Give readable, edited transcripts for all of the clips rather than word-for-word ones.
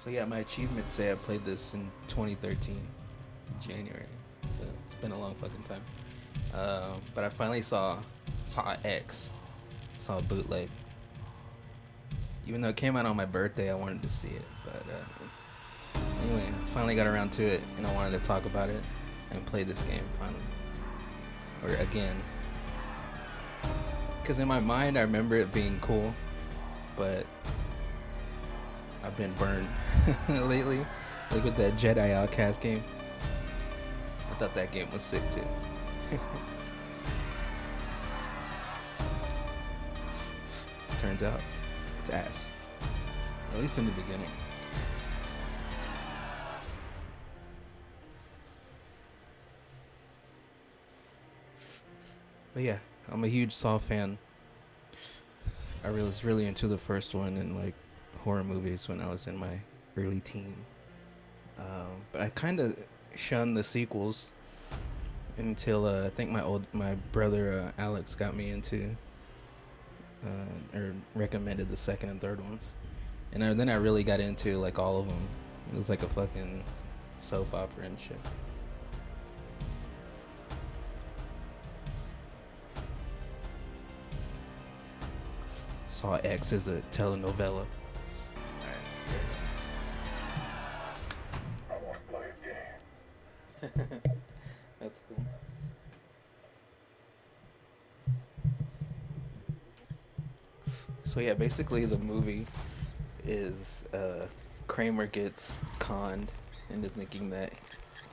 So yeah, my achievements say I played this in 2013, January. So it's been a long fucking time. But I finally saw X, saw a bootleg. Even though it came out on my birthday, I wanted to see it. But anyway, I finally got around to it, and I wanted to talk about it and play this game finally, or again. Because in my mind, I remember it being cool, but I've been burned lately. Like with that Jedi Outcast game. I thought that game was sick too. Turns out, it's ass. At least in the beginning. But yeah, I'm a huge Saw fan. I was really into the first one and like horror movies when I was in my early teens. But I kind of shunned the sequels until I think my brother Alex got me into or recommended the second and third ones, and then I really got into like all of them. It was like a fucking soap opera and shit. Saw X as a telenovela. I want to play a game. That's cool. So yeah, basically the movie is Kramer gets conned into thinking that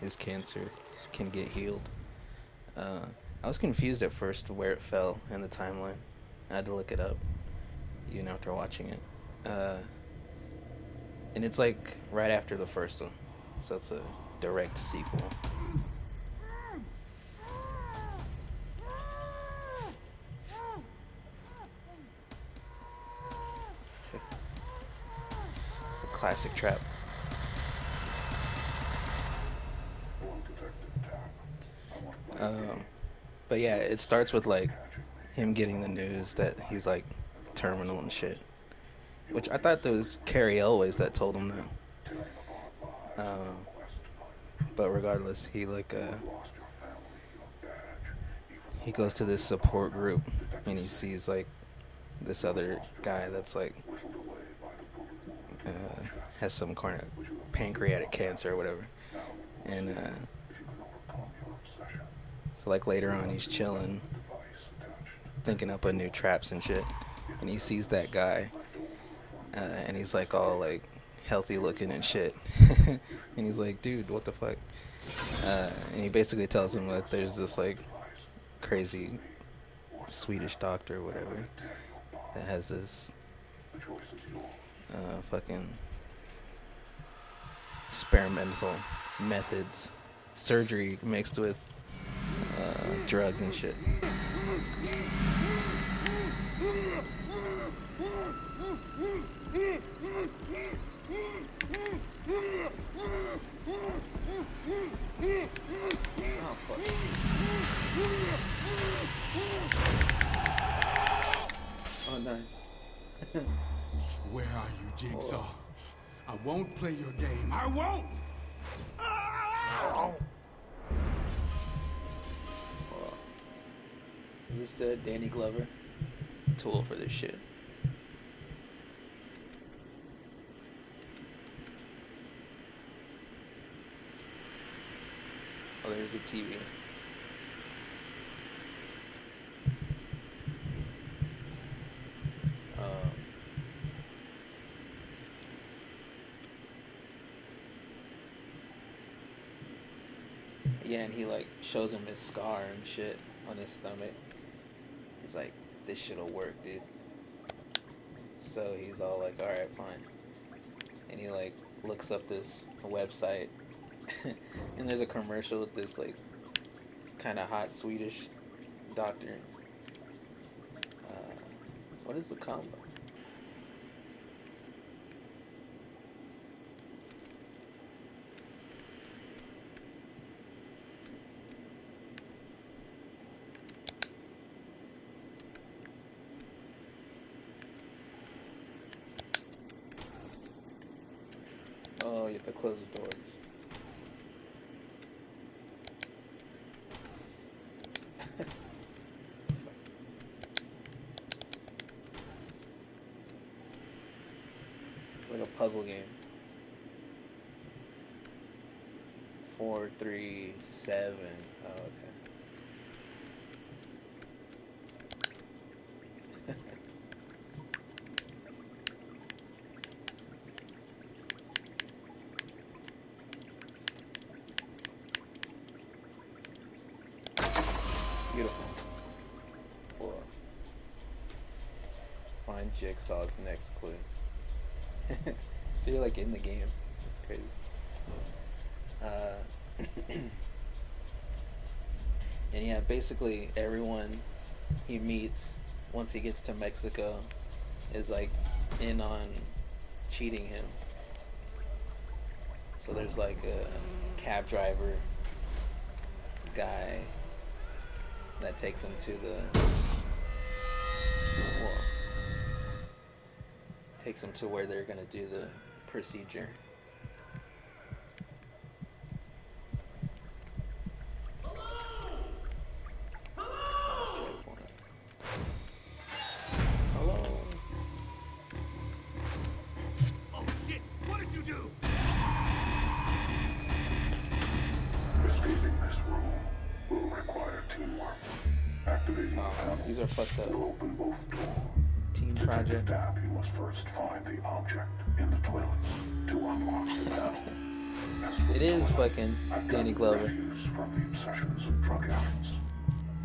his cancer can get healed. Uh, I was confused at first where it fell in the timeline. I had to look it up, even after watching it. And it's like right after the first one, so it's a direct sequel. A classic trap. Hello, Detective Tapp. I want to play a game. But yeah, it starts with like him getting the news that he's like terminal and shit. Which I thought that was Carrie Elways that told him that. Tearing apart lives Uh, from the west to the but regardless, he like You've lost your family, your badge, even he the goes to this license. support group and he Detective Tapp. sees like this other guy that's like Whittled away by the brutal uh, chest, has some kind which you of have been pancreatic combat. cancer or whatever. Now we must And see if you can overcome your obsession. so like later on, he's Must be a chilling, weapon device attached. thinking up a new traps and shit. It And he sees fails. that guy, Left over from the and he's previous like all station. like healthy looking and shit. You And should he's know. like, dude, what the fuck? And he basically tells him that there's this like Device. crazy Or Swedish surrender. doctor or I'm ready whatever to tear you that apart. has this The choice is yours. fucking experimental methods, surgery mixed with drugs and shit. Oh fuck! Oh nice. Where are you, Jigsaw? Oh. I won't play your game. I won't! Oh. Is this Danny Glover? Tool for this shit. Oh, there's the TV. Um, yeah, and he like shows him his scar and shit on his stomach. He's like, this shit'll work, dude. So he's all like, alright, fine. And he like looks up this website and there's a commercial with this like kind of hot Swedish doctor. Uh, what is the combo? you have to close the doors. It's like a puzzle game. 4, 3, 7. Oh, okay. Beautiful. Cool. Find Jigsaw's next clue. So you're like in the game. That's crazy. And yeah, basically everyone he meets once he gets to Mexico is like in on cheating him. So there's like a cab driver guy that takes him to takes him to where they're gonna do the procedure. Hello. Oh shit! What did you do? Escaping this room will require teamwork. Activating the panel These are fucked will up. open both doors. Team Detective project. Tapp, you must first find the object in the toilet to unlock the panel. As for It the is toilet, fucking I've Danny gathered Glover. refuse from the obsessions of drug addicts.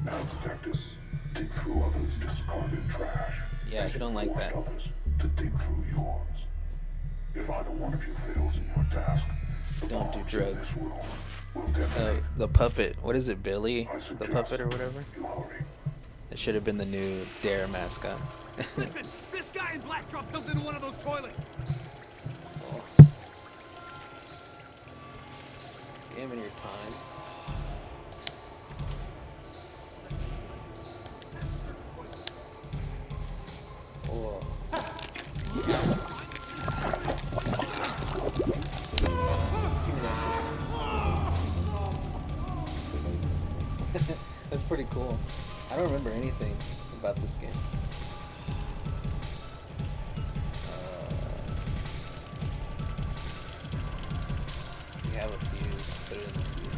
Now, detectives, dig through others' discarded trash. Yeah, as he you don't like force that. others to dig through yours. If either one of you fails in your task, the Don't do bombs in drugs. this room will detonate. The puppet. What is it, Billy? I The suggest puppet or whatever? you hurry. It should have been the new Dare mascot. Listen, this guy in black dropped something in one of those toilets. Damn in your time. Oh. Give me that shit. That's pretty cool. I don't remember anything about this game. We have a fuse. Put it in the fuse.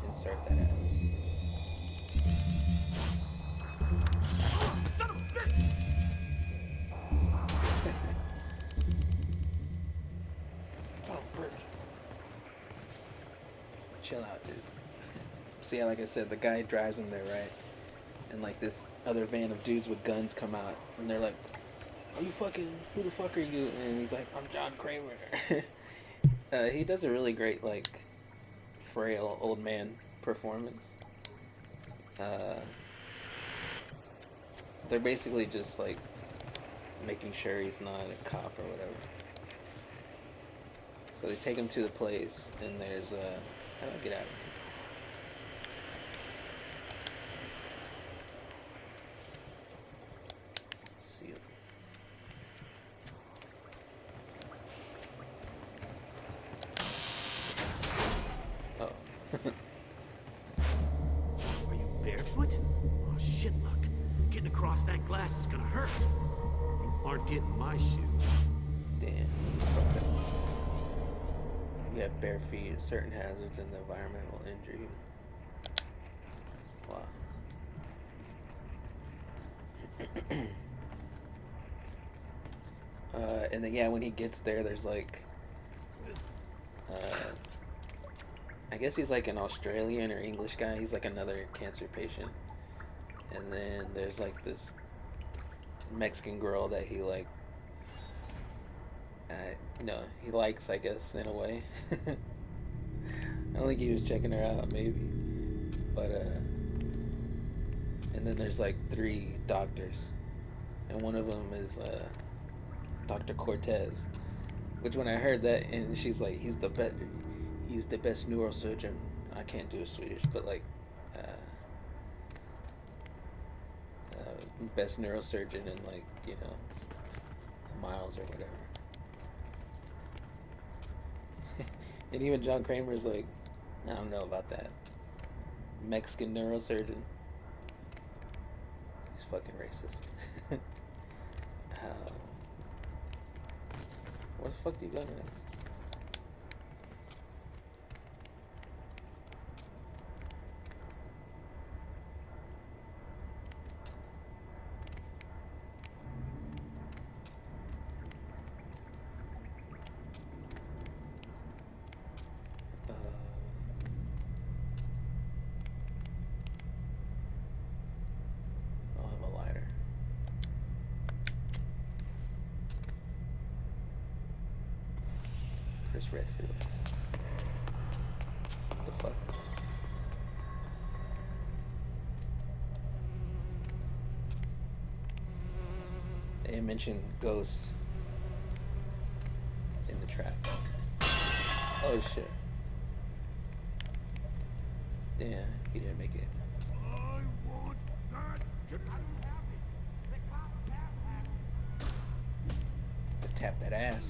Insert that ass. Son of a bitch! Oh, Bert. Chill out, dude. So yeah, like I said, the guy drives him there, right? And like this other van of dudes with guns come out, and they're like, "Are you fucking? Who the fuck are you?" And he's like, "I'm John Kramer." He does a really great like frail old man performance. They're basically just like making sure he's not a cop or whatever. So they take him to the place, and there's how do I get out of here? Seal. Oh. Are you barefoot? Oh shit, look. Getting across that glass is gonna hurt. You aren't getting my shoes. Damn. You have bare feet. Certain hazards in the environment will injure you. Wow. And then yeah, when he gets there, there's like, I guess he's like an Australian or English guy. He's like another cancer patient. And then there's like this Mexican girl that he like, no, he likes, I guess, in a way. I don't think he was checking her out, maybe. But, and then there's like 3 doctors. And one of them is, Dr. Cortez. Which when I heard that, and she's like, he's the best neurosurgeon. I can't do Swedish, but like, best neurosurgeon in like, you know, miles or whatever. And even John Kramer's like, I don't know about that. Mexican neurosurgeon. He's fucking racist. What the fuck do you got next? I'll have a lighter. Chris Redfield. What the fuck? They mentioned ghosts in the trap. Oh shit. Damn, he didn't make it. I want that. I don't have it. The cops have that. But tap that ass.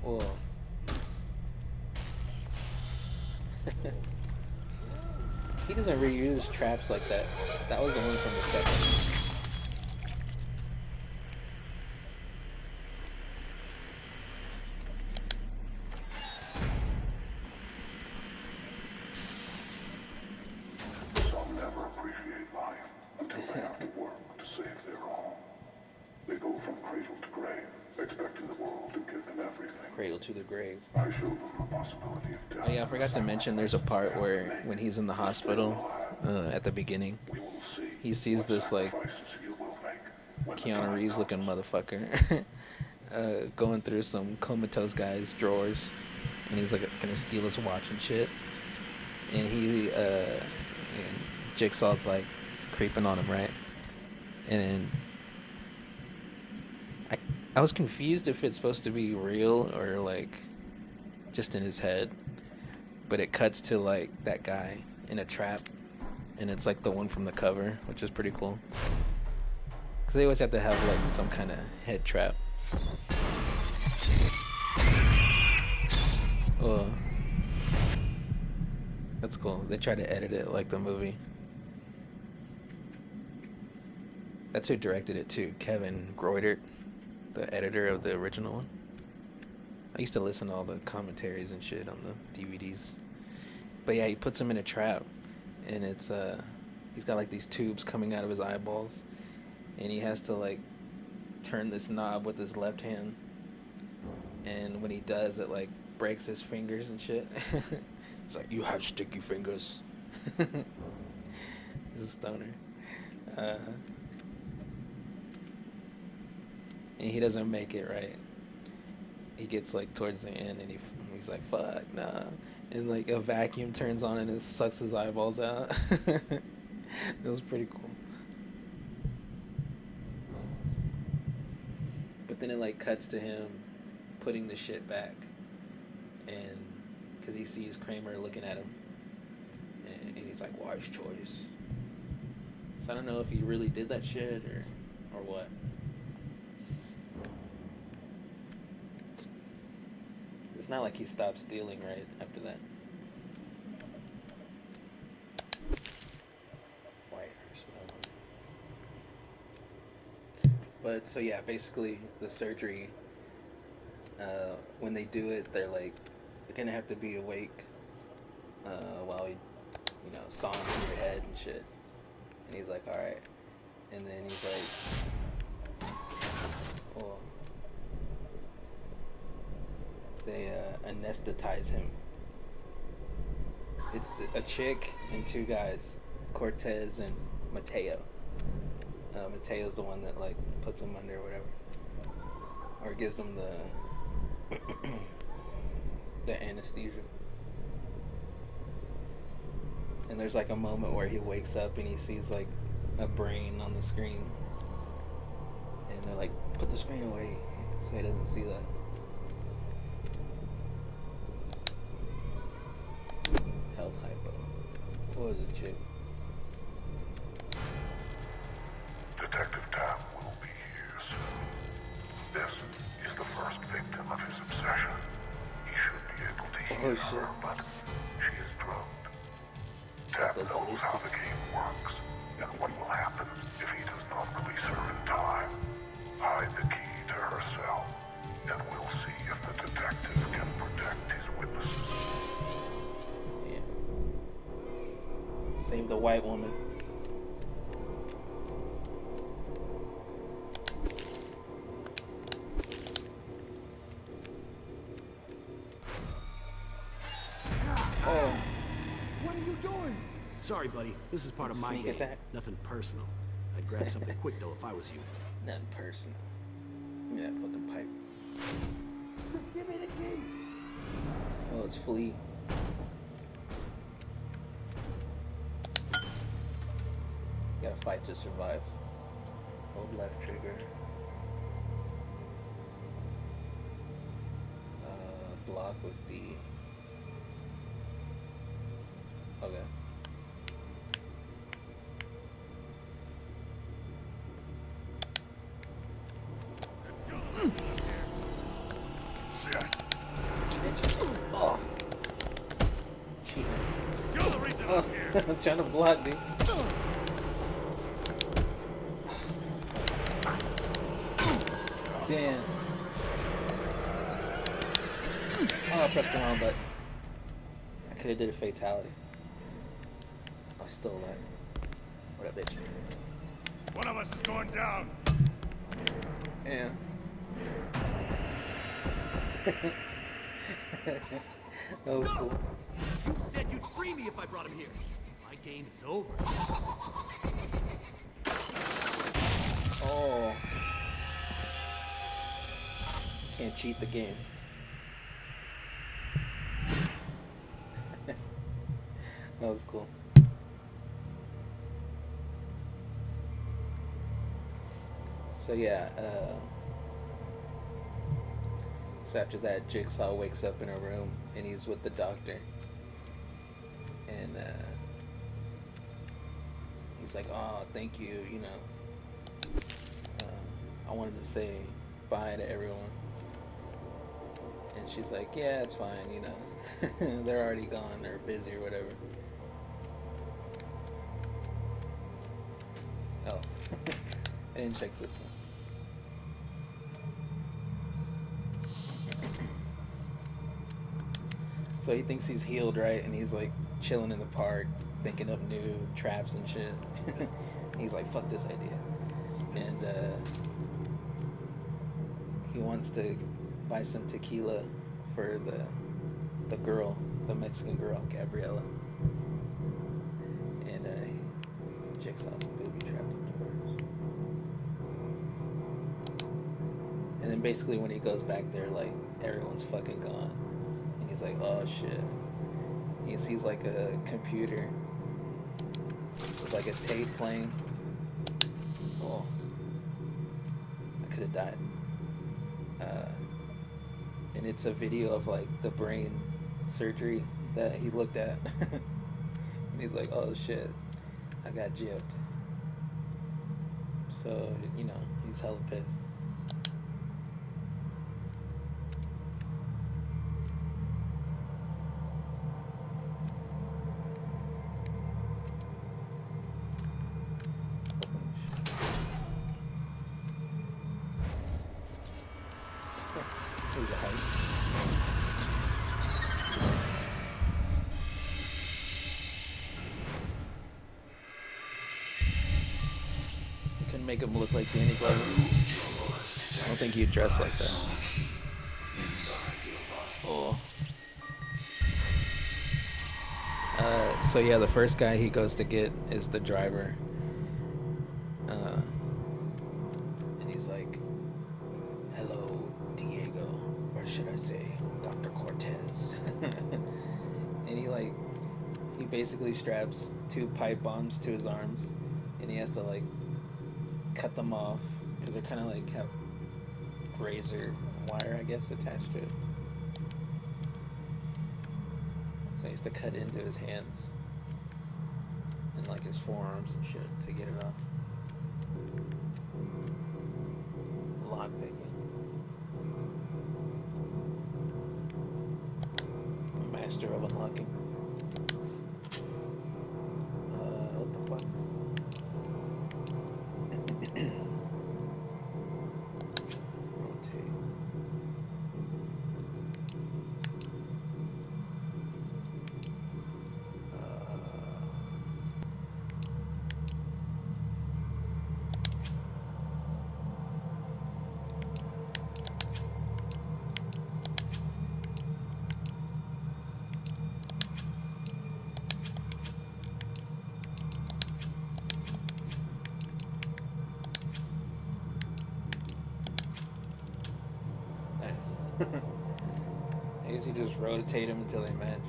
Whoa. He doesn't reuse traps like that. That was the one from the second. Some never appreciate life until they have to work to save their own. They go from cradle to grave, expecting the world to give them everything. Cradle to the grave. I show them the possibility of death. Oh yeah, I forgot to mention there's a part where when he's in the hospital at the beginning, We will see he sees what this like sacrifices you will make when the Keanu time Reeves looking comes. motherfucker going through some comatose guy's drawers, and he's like gonna steal his watch and shit, and and Jigsaw's like creeping on him, right? And then I was confused if it's supposed to be real or like just in his head, but it cuts to like that guy in a trap, and it's like the one from the cover, which is pretty cool. Cause they always have to have like some kind of head trap. Oh, that's cool. They try to edit it like the movie. That's who directed it too, Kevin Groidert, the editor of the original one. I used to listen to all the commentaries and shit on the DVDs. But yeah, he puts him in a trap, and it's he's got like these tubes coming out of his eyeballs, and he has to like turn this knob with his left hand, and when he does, it like breaks his fingers and shit. It's like, you have sticky fingers. He's a stoner. And he doesn't make it, right? He gets like towards the end, and he's like, fuck, nah. And like a vacuum turns on and it sucks his eyeballs out. It was pretty cool. But then it like cuts to him putting the shit back, and because he sees Kramer looking at him, and he's like, wise choice. So I don't know if he really did that shit or what. It's not like he stopped stealing right after that. But so yeah, basically the surgery, when they do it, they're gonna have to be awake while he, saw him in your head and shit. And he's like, all right. And then he's like, well, they anesthetize him. It's a chick and two guys, Cortez and Mateo. Mateo's the one that puts him under or whatever, or gives him the the anesthesia. And there's a moment where he wakes up and he sees a brain on the screen, and they're like, put the screen away so he doesn't see that. Health hypo. What was it, chick? sure, shit. but she is drugged. Got Tap those knows how the ballistics. game works, and what will happen if he does not release her in time. Hide the key to her cell, and we'll see if the detective can protect his witnesses. Yeah. Save the white woman. Oh, What are you doing? Sorry, buddy. This is part of my Sneak game. attack. Nothing personal. I'd grab something quick, though, if I was you. nothing personal. Give me that fucking pipe. Just give me the key. Oh, it's Flea. You gotta fight to survive. Hold left trigger. Block with B. Okay. Oh. Cheat. You're the reason Oh, I'm trying to block, dude. Damn. Oh, I pressed the wrong button. I could have did a fatality. Oh, I stole that. What up, bitch? One of us is going down. Yeah. That was cool. You said you'd free me if I brought him here. My game is over. Oh. Can't cheat the game. That was cool. So yeah, so after that, Jigsaw wakes up in a room and he's with the doctor. And he's like, oh, thank you, you know. I wanted to say bye to everyone. And she's like, yeah, it's fine, you know. They're already gone, they're busy or whatever. Oh, I didn't check this one. So he thinks he's healed, right? And he's like chilling in the park, thinking up new traps and shit. He's like, fuck this idea. And he wants to buy some tequila for the girl, the Mexican girl, Gabriella. And Jigsaw's booby trapped indoors. And then basically when he goes back there, like, everyone's fucking gone. And he's like, oh shit. He sees like a computer with like a tape playing. Oh, I could have died. And it's a video of like the brain surgery that he looked at. And he's like, oh shit, I got gypped. So, you know, he's hella pissed. Here's a heist. You couldn't make him look like Danny Glover. I don't think he'd dress like that. Oh. So yeah, the first guy he goes to get is the driver. And he's like, hello, Diego, or should I say, Dr. Cortez. And he basically straps 2 pipe bombs to his arms, and he has to like cut them off because they're kind of like have razor wire, I guess, attached to it. So he has to cut into his hands and like his forearms and shit to get it off. Lock picking. master of unlocking. What the fuck? Rotate. Nice. I guess you just rotate them until they match.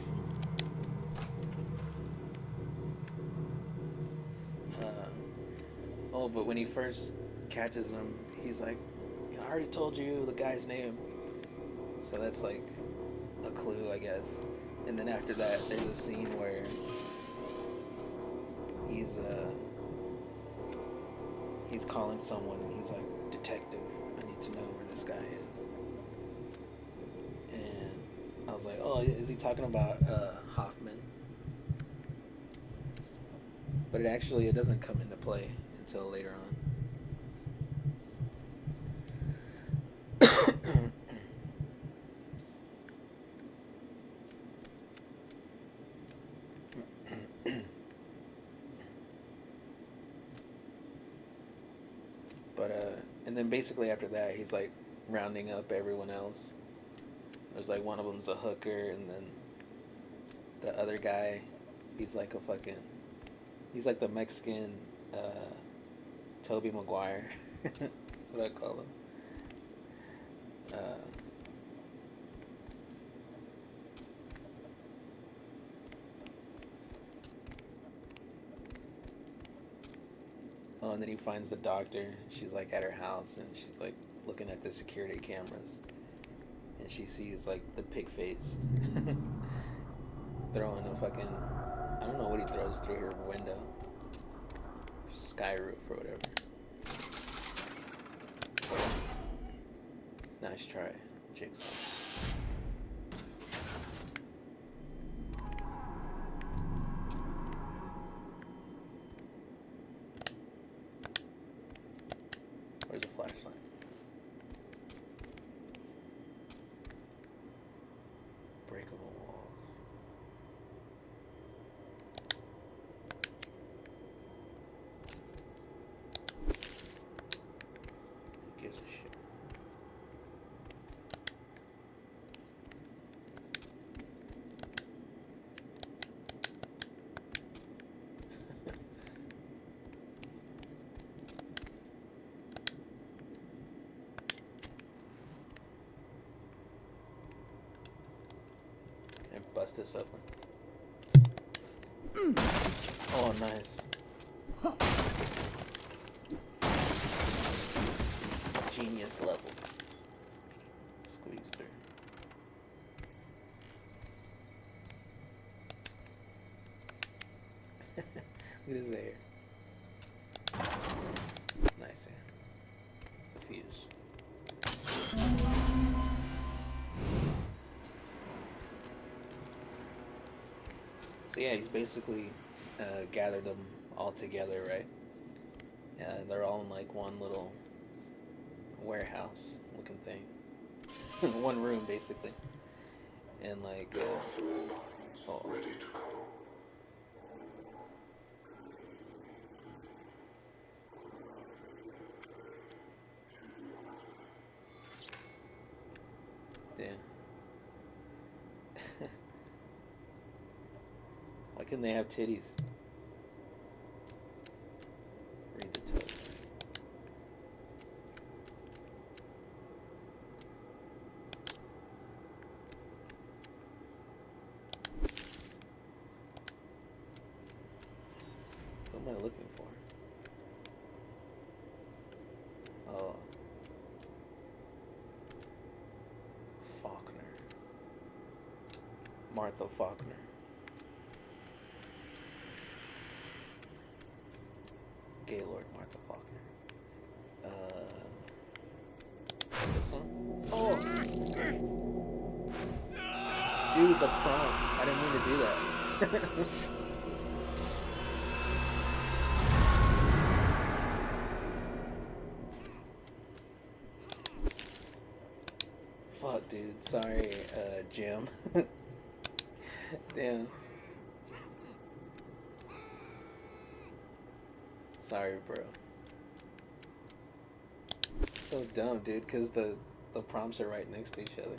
Oh, but when he first catches him, he's like, I already told you the guy's name. So that's like a clue, I guess. And then after that, there's a scene where he's calling someone and he's like, detective, I need to know where this guy is. And I was like, oh, is he talking about Hoffman? But it doesn't come into play until later on. And then basically after that, he's like rounding up everyone else. There's like one of them's a hooker, and then the other guy, he's like the Mexican Tobey Maguire. That's what I call him. Oh, and then he finds the doctor. She's like at her house, and she's like looking at the security cameras, and she sees like the pig face throwing a fucking, I don't know what he throws through her window, sky roof or whatever. Nice try, Jigsaw. Where's the flashlight? Breakable walls. Who gives a shit? And bust this open. Oh, nice. Genius level. Squeeze through. Look at his hair. Nice hair. Fuse. So yeah, he's basically gathered them all together, right? Yeah, they're all in like one little warehouse looking thing. One room, basically. And like, oh. Ready to go. Yeah. Why couldn't they have titties? Read the toes. What am I looking for? Oh. Faulkner. Martha Faulkner. Gaylord Martha Faulkner. This one? Oh! do the prompt. I didn't mean to do that. Fuck, dude. Sorry, Jim. Damn. Sorry, bro. It's so dumb, dude, because the prompts are right next to each other.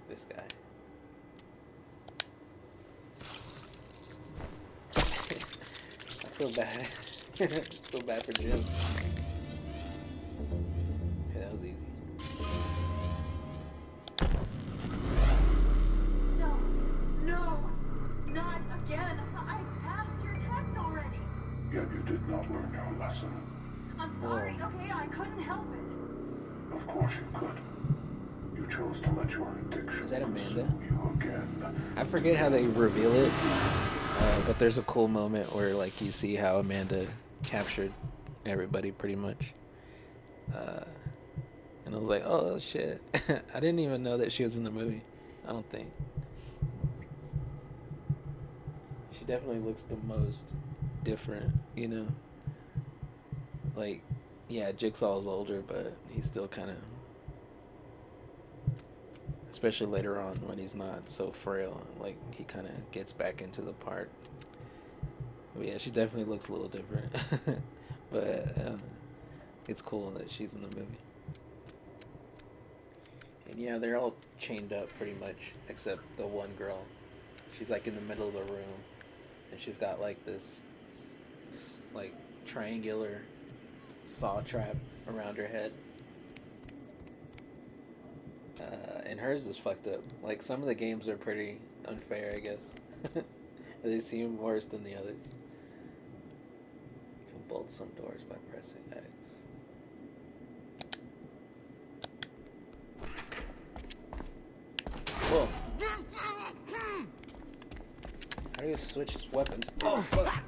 This guy. I feel bad. I feel bad for Jim. Okay, that was easy. No, no, not again. I passed your test already. Yet you did not learn your lesson. I'm sorry, okay? I couldn't help it. Of course you could. You chose to let your addiction Is that Amanda? consume you again. I forget how they reveal it, but there's a cool moment where like you see how Amanda captured everybody pretty much, and I was like, oh shit. I didn't even know that she was in the movie. I don't think. She definitely looks the most different, you know. Like, yeah, Jigsaw's older, but he's still kind of, especially later on when he's not so frail, like he kind of gets back into the part. But yeah, she definitely looks a little different. But it's cool that she's in the movie. And yeah, they're all chained up pretty much, except the one girl. She's like in the middle of the room, and she's got like this like triangular saw trap around her head. And hers is fucked up. Like, some of the games are pretty unfair, I guess. They seem worse than the others. You can bolt some doors by pressing X. Whoa. How do you switch weapons? Oh, fuck.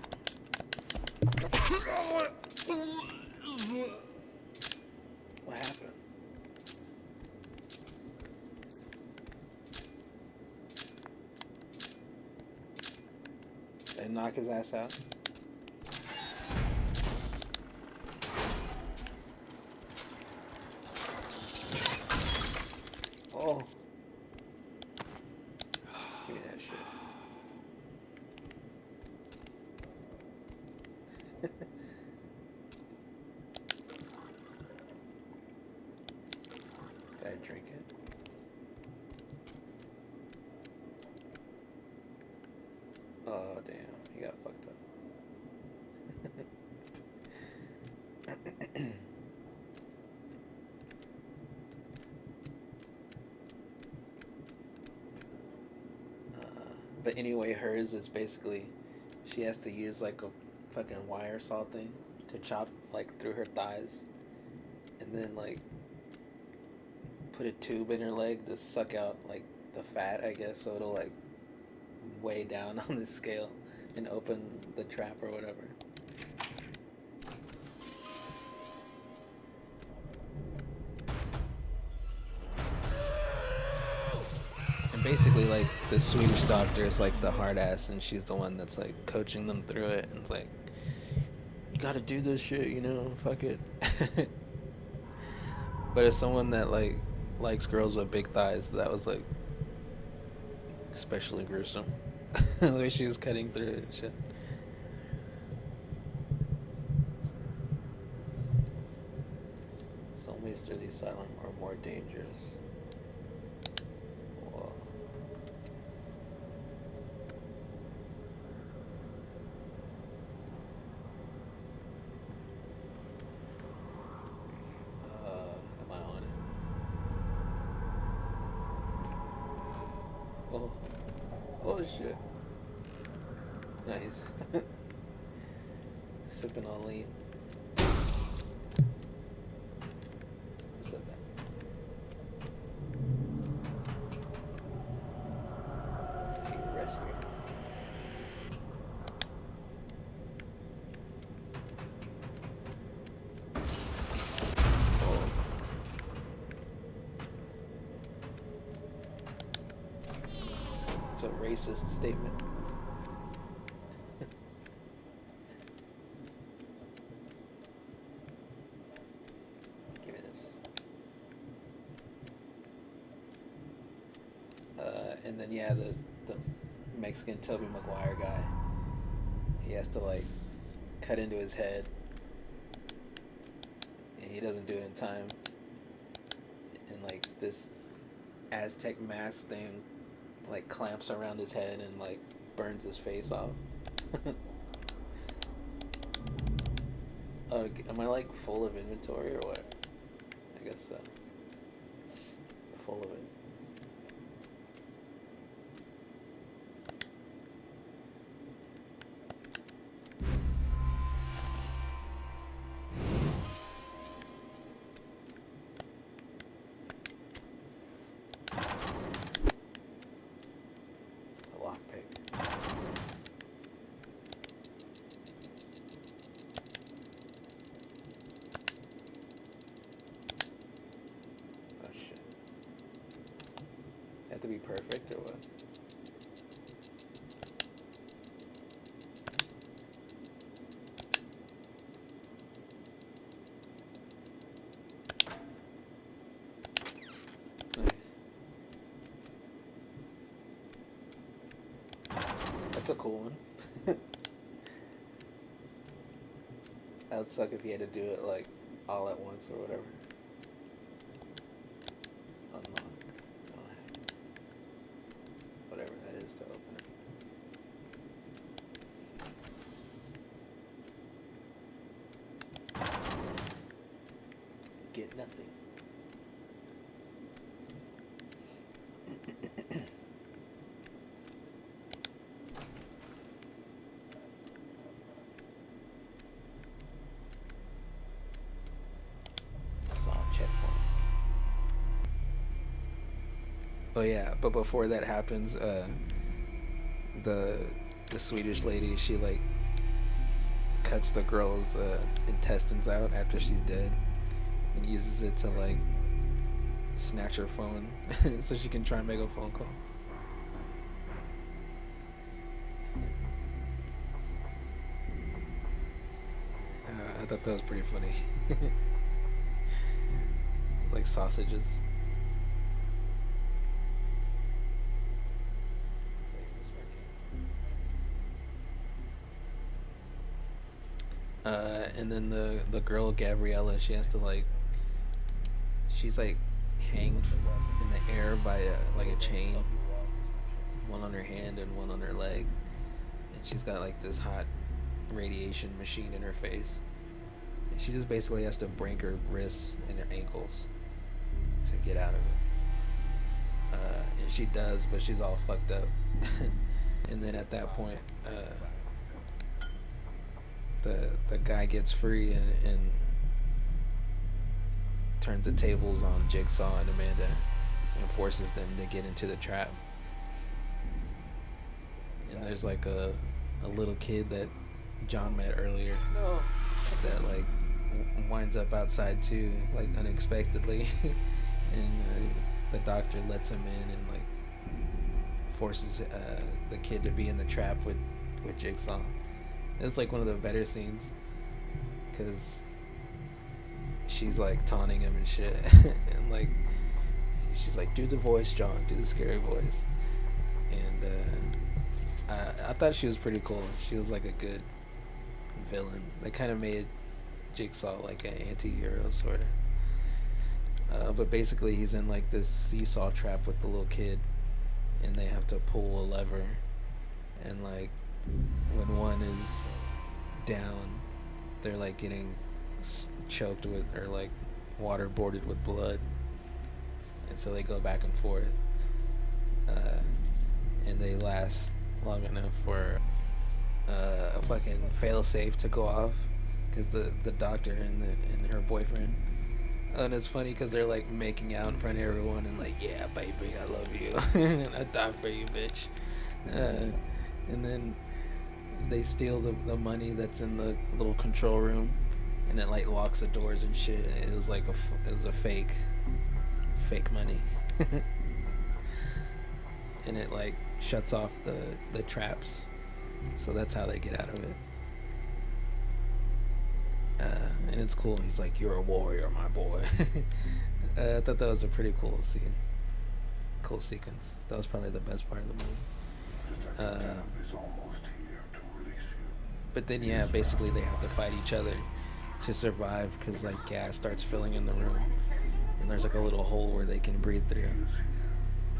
What happened? Did I knock his ass out? Oh. Give me that shit. Did I drink it? Oh, damn. He got fucked up. But anyway, hers is basically, she has to use like a fucking wire saw thing to chop like through her thighs, and then like put a tube in her leg to suck out like the fat, I guess, so it'll like weigh down on the scale and open the trap or whatever. And basically, like, the Swedish doctor is like the hard ass, and she's the one that's like coaching them through it, and it's like, you gotta do this shit, you know, fuck it. But as someone that like likes girls with big thighs, that was like especially gruesome. The way she was cutting through it and shit. Soulmates through the asylum are more dangerous. Whoa. Am I on it? Oh. Oh shit. Nice. Sipping on lean. Who said that? Take a rest here. racist statement. Give me this. And then yeah, the Mexican Tobey Maguire guy. He has to like cut into his head, and he doesn't do it in time. And like this Aztec mask thing like clamps around his head and like burns his face off. Oh, am I like full of inventory or what? I guess so. Full of it. It's a lockpick. Oh shit. You have to be perfect or what? Nice. That's a cool one. That would suck if you had to do it like all at once or whatever. Unlock. Oh, heck. Whatever that is to open it. Get nothing. Saw checkpoint. Oh yeah, but before that happens, the Swedish lady, she like cuts the girl's intestines out after she's dead and uses it to like snatch her phone so she can try and make a phone call. I thought that was pretty funny. It's like sausages. And then the girl Gabriella, she has to like, she's like hanged in the air by like a chain, one on her hand and one on her leg, and she's got like this hot radiation machine in her face, and she just basically has to break her wrists and her ankles to get out of it. And she does, but she's all fucked up. And then at that point, the guy gets free and turns the tables on Jigsaw and Amanda and forces them to get into the trap. And there's like a little kid that John met earlier that like winds up outside too, like unexpectedly. And the doctor lets him in and like forces the kid to be in the trap with Jigsaw. It's like one of the better scenes because she's like taunting him and shit. And like she's like, do the voice, John, do the scary voice. And I thought she was pretty cool. She was like a good villain. They kind of made Jigsaw like an anti-hero sort of. But basically he's in like this seesaw trap with the little kid, and they have to pull a lever, and like when one is down, they're like getting choked with, or like waterboarded with blood, and so they go back and forth, and they last long enough for a fucking failsafe to go off, because the doctor and her boyfriend. And it's funny because they're like making out in front of everyone and like, yeah, baby, I love you. And I die for you, bitch. And then they steal the money that's in the little control room, and it like locks the doors and shit. It was like it was a fake money. and it like shuts off the traps, so that's how they get out of it. And it's cool. He's like, "You're a warrior, my boy." I thought that was a pretty cool scene, cool sequence. That was probably the best part of the movie. Is almost here to release you. But then, yeah, basically they have to fight each other to survive because like gas starts filling in the room, and there's like a little hole where they can breathe through.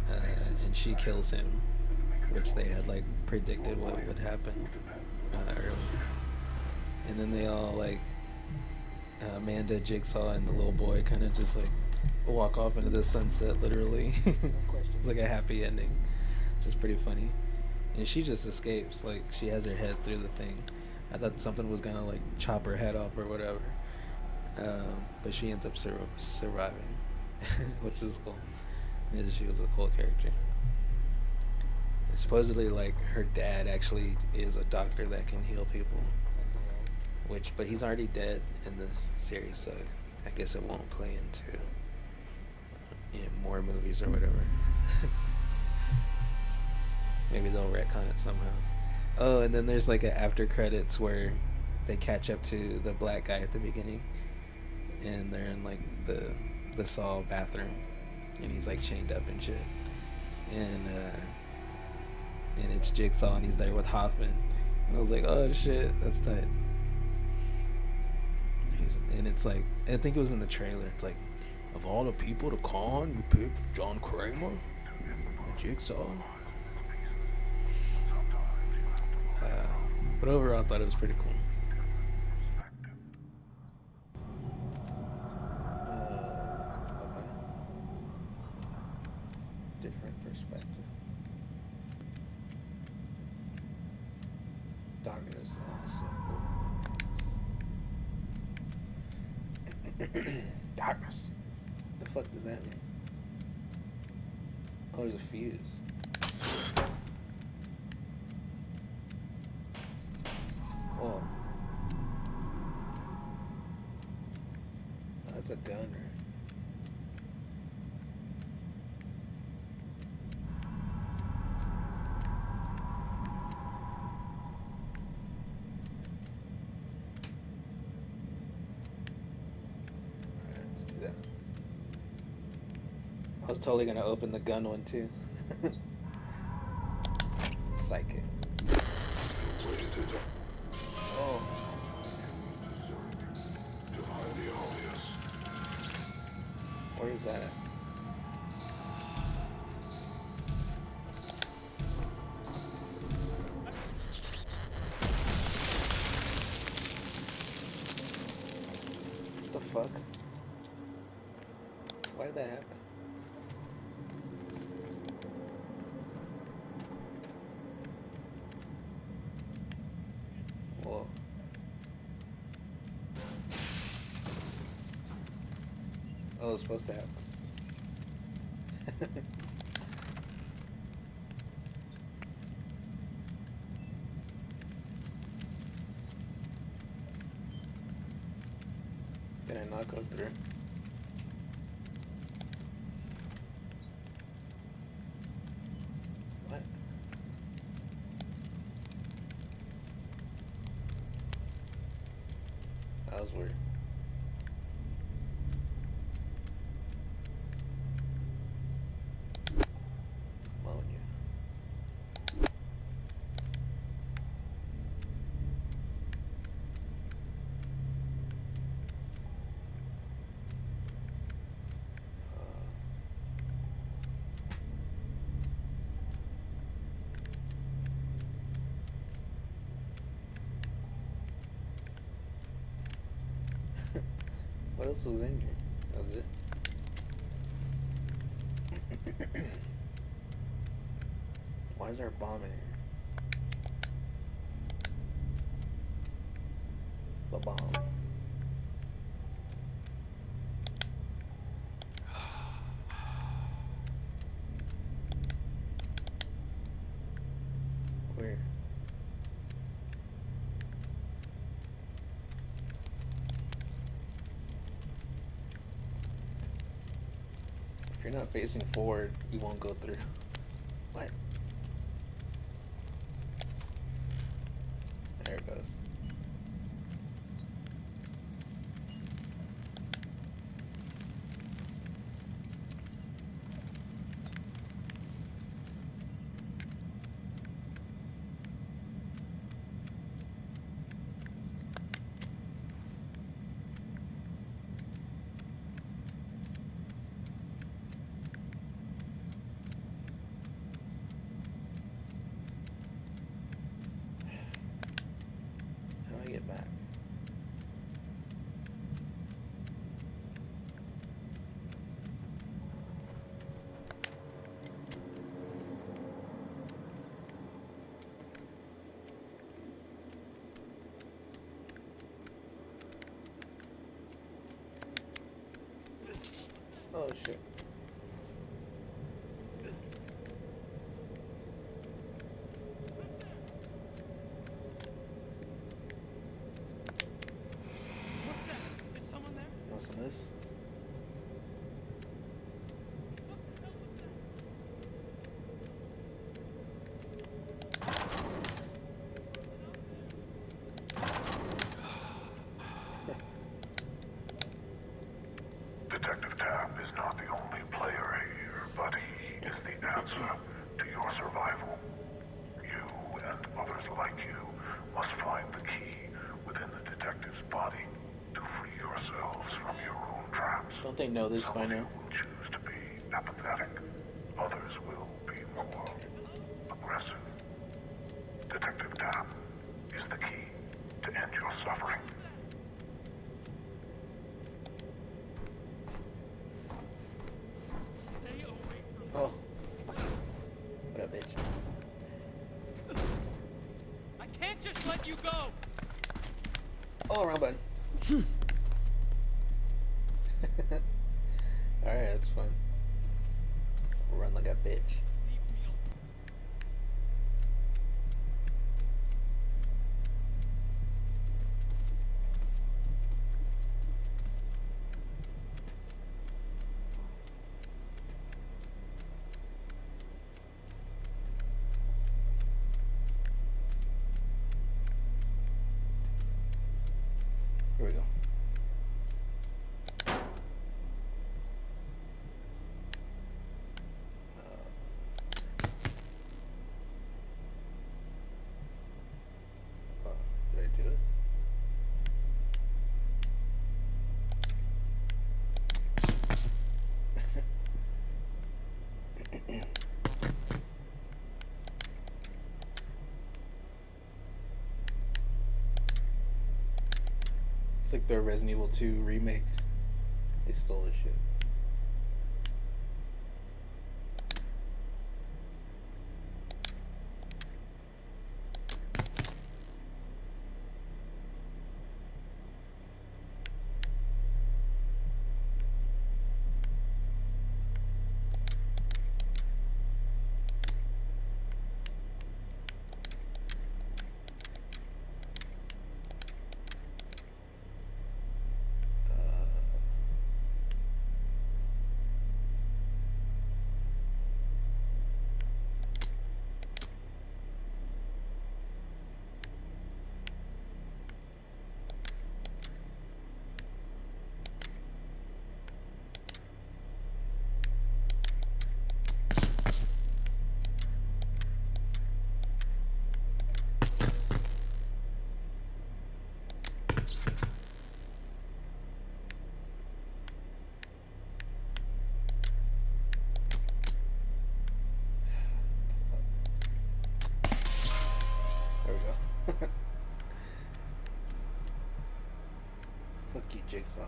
And she kills him, which they had like predicted what would happen earlier. And then they all like Amanda, Jigsaw, and the little boy kind of just like walk off into the sunset, literally. It's like a happy ending, which is pretty funny. And she just escapes, like she has her head through the thing. I thought something was gonna like chop her head off or whatever, but she ends up surviving, which is cool. Yeah, she was a cool character. And supposedly, like her dad actually is a doctor that can heal people, but he's already dead in the series, so I guess it won't play into more movies or whatever. Maybe they'll retcon it somehow. Oh, and then there's like an after credits where they catch up to the black guy at the beginning, and they're in like the Saw bathroom, and he's like chained up and shit, and it's Jigsaw, and he's there with Hoffman, and I was like, oh shit, that's tight. And it's like, I think it was in the trailer. It's like, of all the people to con, you picked John Kramer and Jigsaw. But overall, I thought it was pretty cool. Okay. Different perspective. Darkness. Darkness. The fuck does that mean? Oh, there's a fuse. Oh. That's a gun, right? Alright, let's do that. I was totally gonna open the gun one too. Psychic. Oh. Where is that at? What the fuck? Why did that happen? Whoa. Oh, it's supposed to happen. Did I not go through? What? That was weird. Ammonia. What else was in here? That was it. Why is there a bomb in here? The bomb. Where? If you're not facing forward, you won't go through. What? There it goes. How do I get back? Oh shit. What's that? Is someone there? You want some of this? What the hell was that? Detective Tapp is not the only player here, but he is the answer to your survival. You and others like you must find the key within the detective's body to free yourselves from your own traps. Don't they know this Some by of you now? will choose to be apathetic. Others will be more aggressive. Detective Tapp is the key to end your suffering. Stay away from Oh. What up, bitch? I can't just let you go! Oh, wrong button. Alright, that's fine. Run like a bitch. Leave me alone. Here we go. Did I do it? It's like the Resident Evil 2 remake. They stole this shit. There we go. Fuck you, Jigsaw.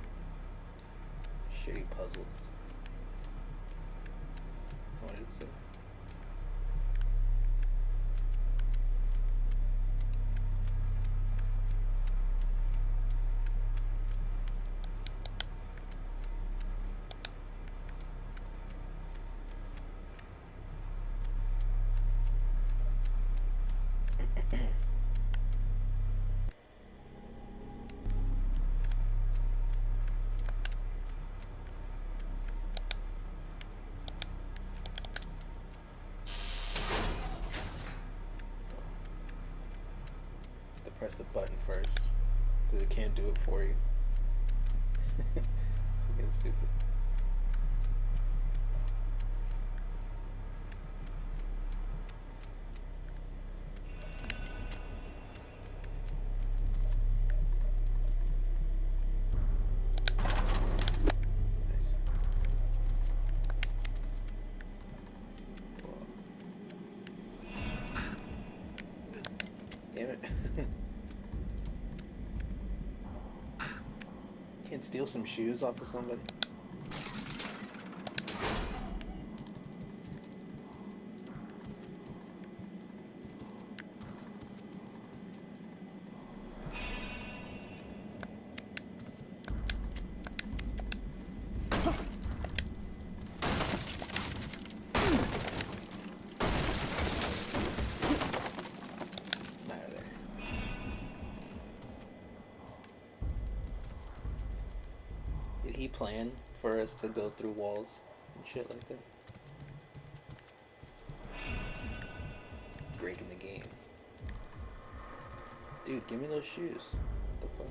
Shitty puzzles. What did it say? press the button first because it can't do it for you. Fucking stupid. Nice. Whoa. Damn it. Can't steal some shoes off of somebody. Out of there. Did he plan for us to go through walls and shit like that? Breaking the game. Dude, give me those shoes. What the fuck?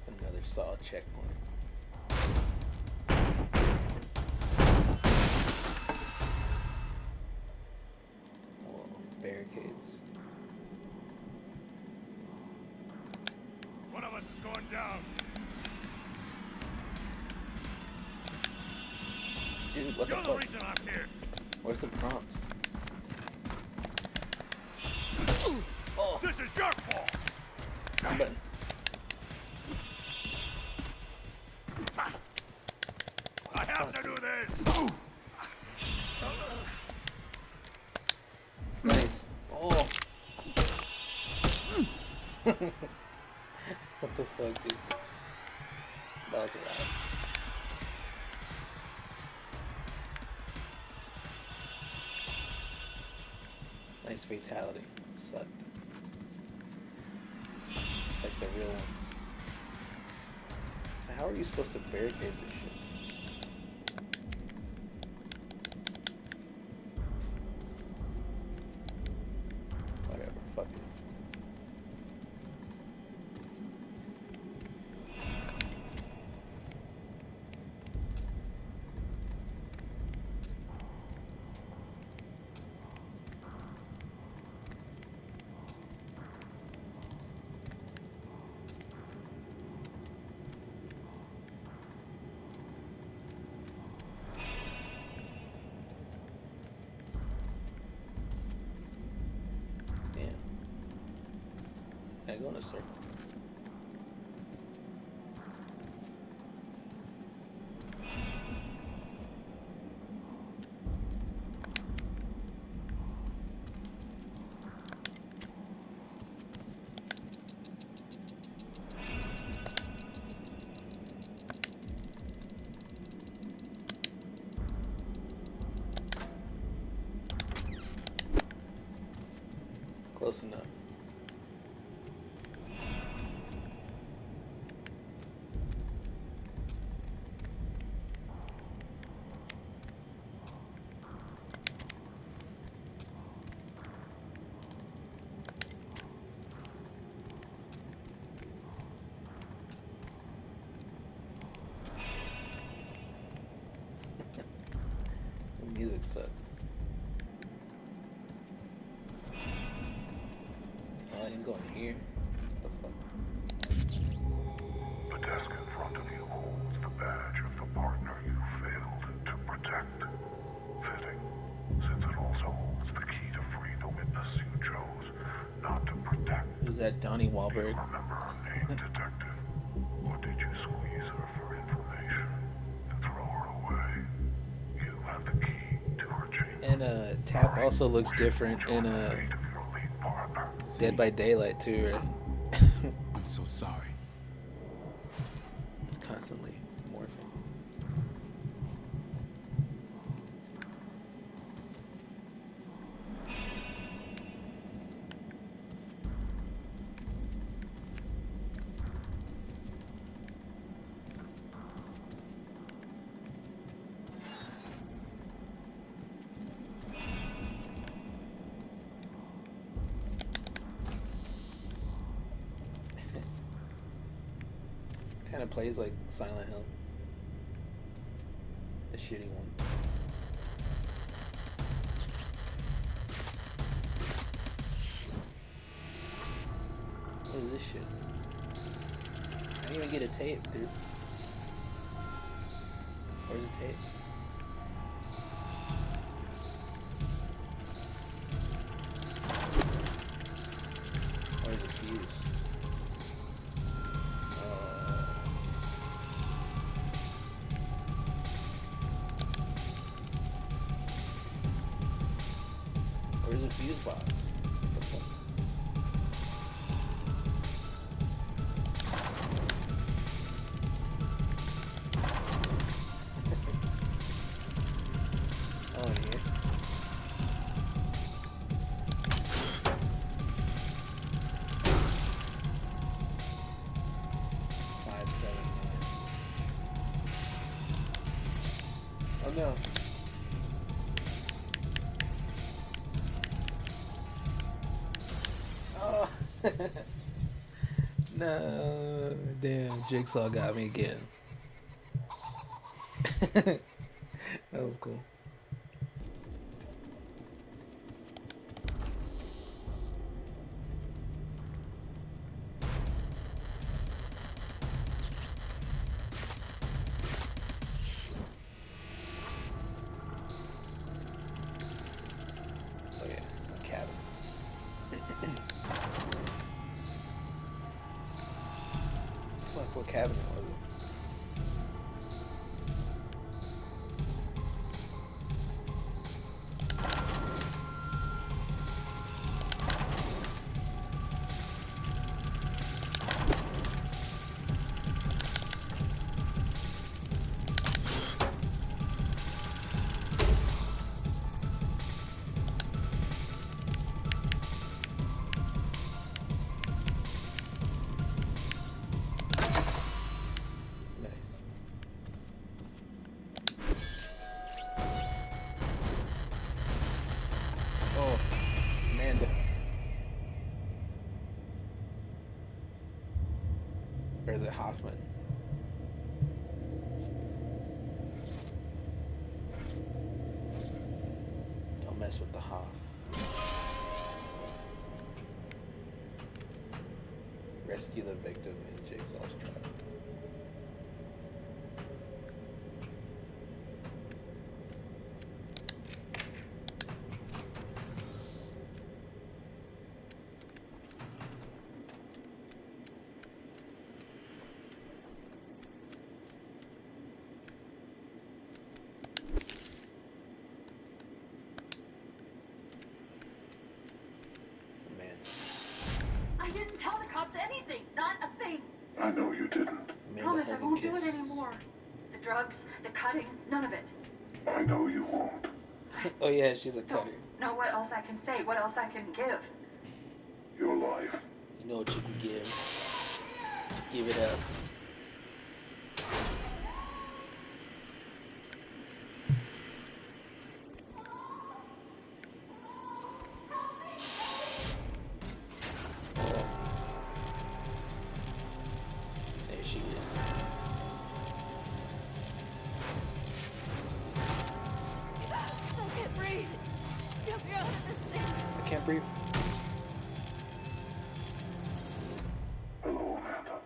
Another solid checkpoint. Whoa, barricades. One of us is going down. Dude, what the You're the fuck? reason I'm here. Where's the prompt? Oh, This is your fault. wrong button. I have to do this. Nice. Oh. What the fuck, dude? That was rad. Nice fatality. Sucked. Just like the real ones. So how are you supposed to barricade this shit? Whatever, fuck it. Damn. Can I go in a circle? Close enough. The music sucks. Oh, I didn't go in here. What the fuck? The desk in front of you holds the badge of the partner you failed to protect. Fitting, since it also holds the key to free the witness you chose not to protect. Was that Donnie Wahlberg? Remember her name, detective? Or did you squeeze her for information and throw her away? You have the key to her chamber. And Tap also looks different in Your lead partner. Dead by Daylight too, right? I'm so sorry. It's constantly morphing. kind of plays like Silent Hill. The shitty one. What is this shit? I didn't even get a tape, dude. Where's the tape? Where's the fuse? Where's the fuse box? What the fuck? Oh, in here. Five, 7, 9. Oh no. Oh. No, damn, Jigsaw got me again. That was cool. Oh yeah, a cabin. Fuck, what cabinet was it? Nice. Oh, Amanda. Or is it Hoffman? Don't mess with the Hoff. Rescue the victim in Jigsaw's trap. Man, I didn't tell the cops anything. Not a thing. I know you didn't. Amanda Promise I Hogan won't do it kiss. anymore. The drugs, the cutting, none of it. I know you won't. Oh yeah, she's a Don't cutter. know what else I can say, what else I can give. Your life. You know what you can give. Give it up. There she is. I can't breathe. Get me out of this thing. I can't breathe. Hello, Amanda.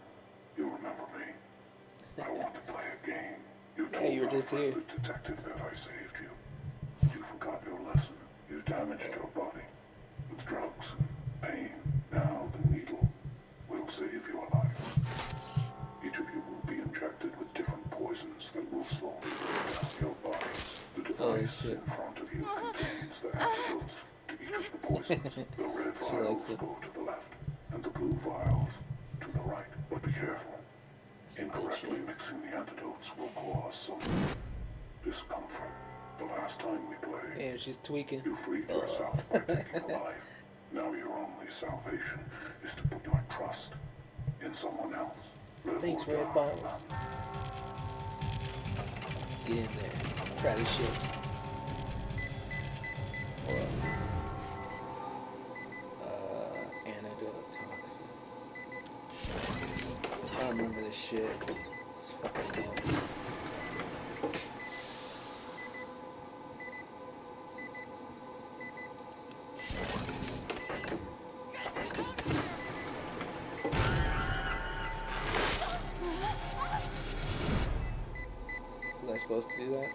You remember me? I want to play a game. You Yeah, told you were our just here. friendly detective that I saved you. You forgot your lesson. You damaged your body with drugs and pain. Now the needle will save your life. Each of you will be injected with different poisons that will slowly break down your body. The device shit. in front of you contains the antidotes to each of the poisons. The red She vials likes it. go to the left, and the blue vials to the right. But be careful. Some good Incorrectly shit. mixing the antidotes will cause some discomfort. The last time we played, Damn, she's tweaking. you freed yourself by taking a life. Now your only salvation is to put your trust in someone else. Live Thanks, or Red die. Balls. Get in there. Try this shit. Well, antidote toxin. remember this shit. It's fucking dumb. Was I supposed to do that?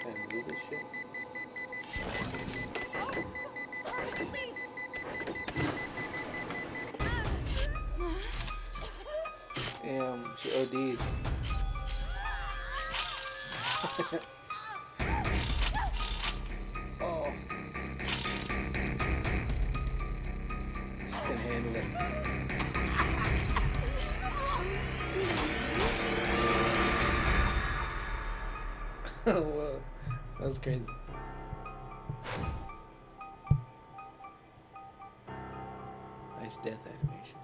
Can I move this shit? Damn, she OD'd. Oh. She can handle it. Oh, whoa. That was crazy. Nice death animation.